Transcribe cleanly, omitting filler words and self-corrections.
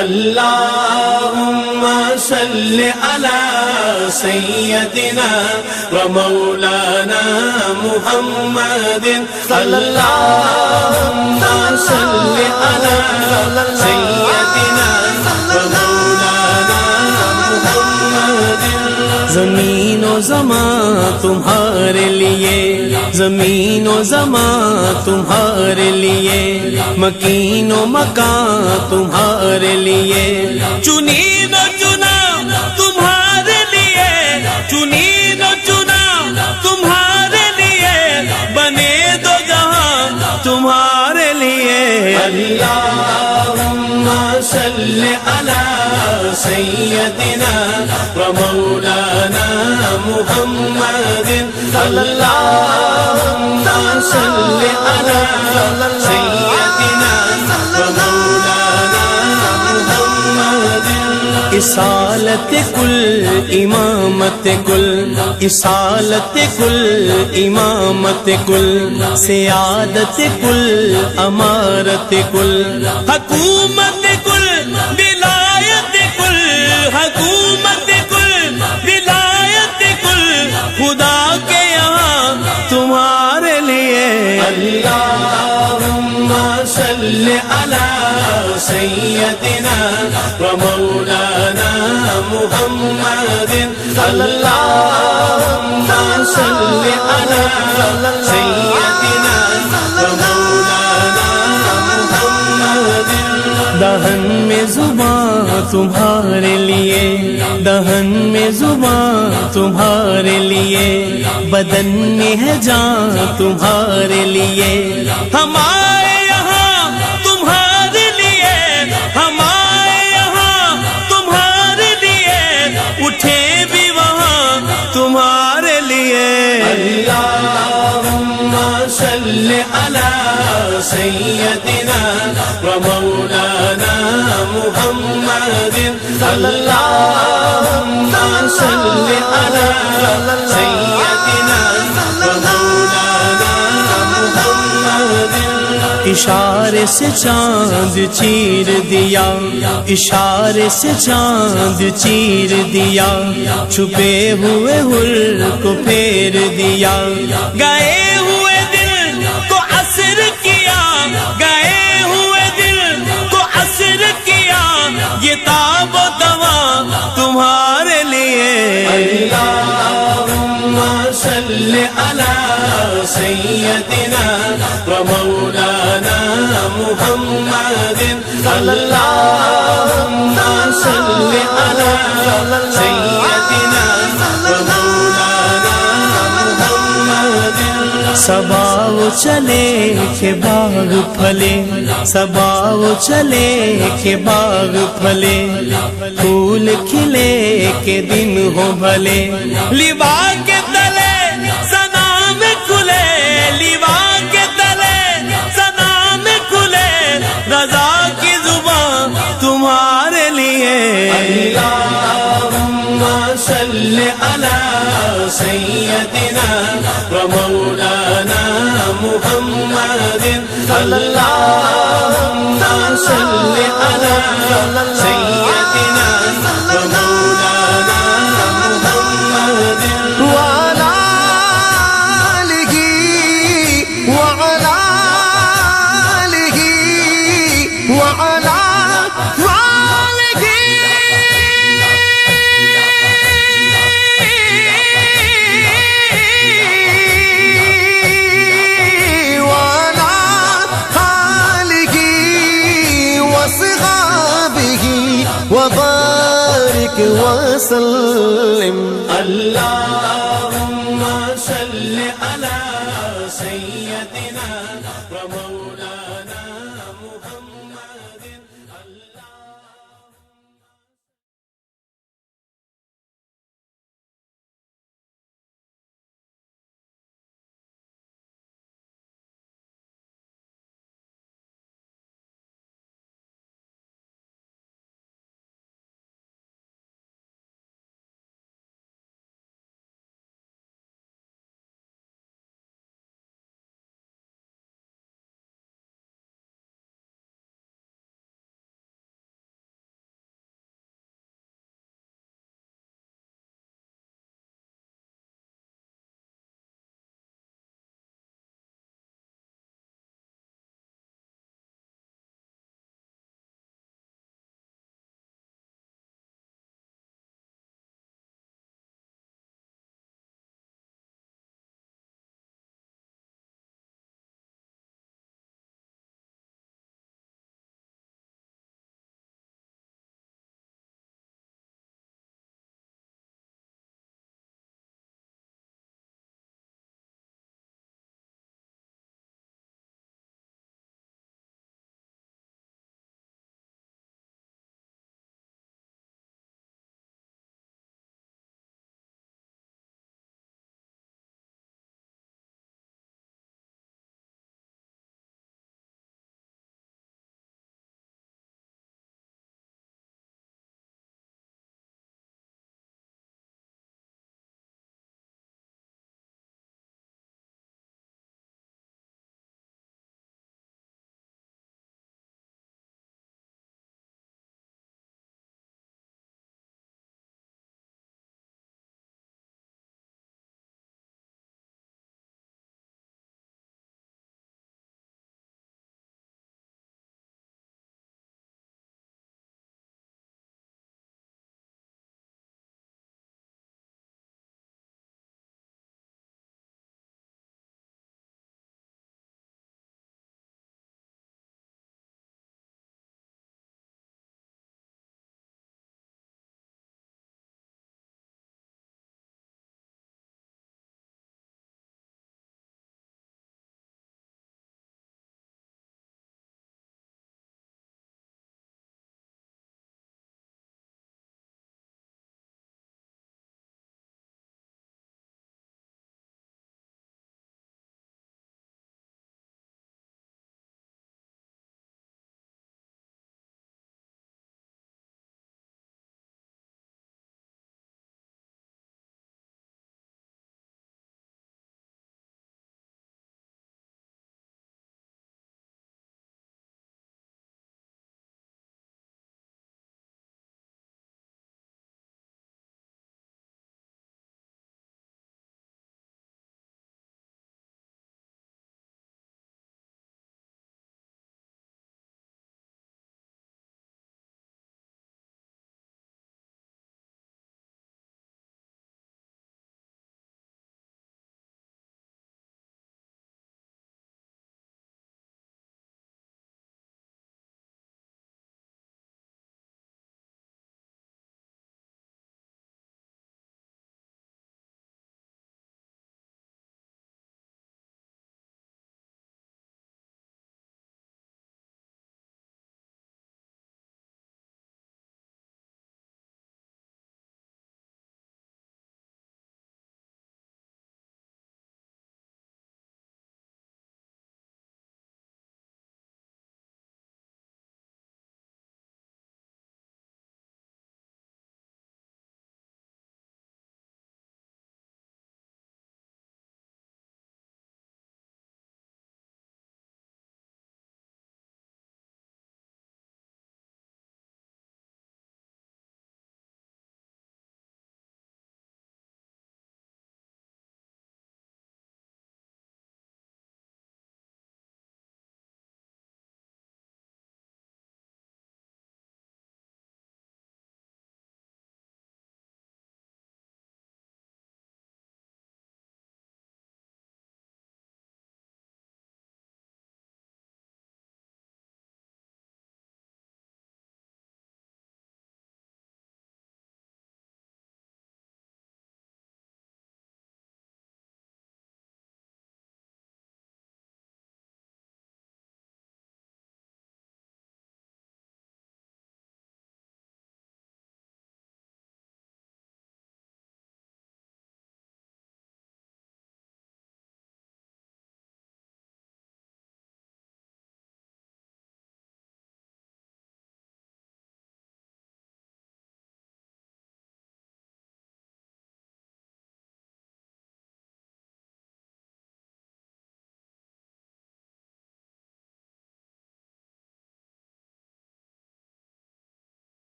اللهم صل على سيدنا ومولانا محمد اللهم صل على سيدنا ومولانا محمد زمین و زمان تمہارے لیے زمین و زمان تمہارے لیے مکین و مکان تمہارے لیے چنین و چنا تمہارے لیے چنین و چنا تمہارے لیے بنے دو جہاں تمہارے لیے اللہم صل علی سیدنا ومولانا محمد اللہم صل علی سیدنا ومولانا محمد اصالت کل امامت کل اصالت کل امامت کل سیادت کل امارت کل حکومت کل ولایت کل حکومت کل ولایت کل خدا کے یہاں تمہارے لیے اللہم صل علی سیدنا ومولانا محمد اللہم صل علی سیدنا ومولانا محمد دہن میں زبان تمہارے لیے دہن میں زبان تمہارے لیے بدن میں ہے جان تمہارے لیے ہمارے یہاں تمہارے لیے ہمارے یہاں تمہارے لیے اٹھے بھی وہاں تمہارے لیے اللہم صل علی سیدنا ومولانا محمد اللہم صل علی سیدنا ومولانا محمد اشارے سے چاند چیر دیا اشارے سے چاند چیر دیا چھپے ہوئے حر کو پھیر دیا گئے ہوئے دل کو عصر کیا گئے ہوئے دل کو عصر کیا یہ تاب و دوا تمہارے لیے اللہم صل علی سیدنا ومولانا محمد اللہم صل علی سیدنا ومولانا محمد سباؤ چلے کہ باغ پھلے سباؤ چلے کہ باغ پھلے پھول کھلے کہ دن ہو بھلے لیوا کے تلے سنام کھلے لیوا کے تلے سنام کھلے رضا کی زبان تمہارے لیے اللہم صل علی سیدنا ومولانا محمد اللہم صل علی سیدنا ومولانا محمد وعلى آله وعلى آله وعلى وبارك وسلم اللہ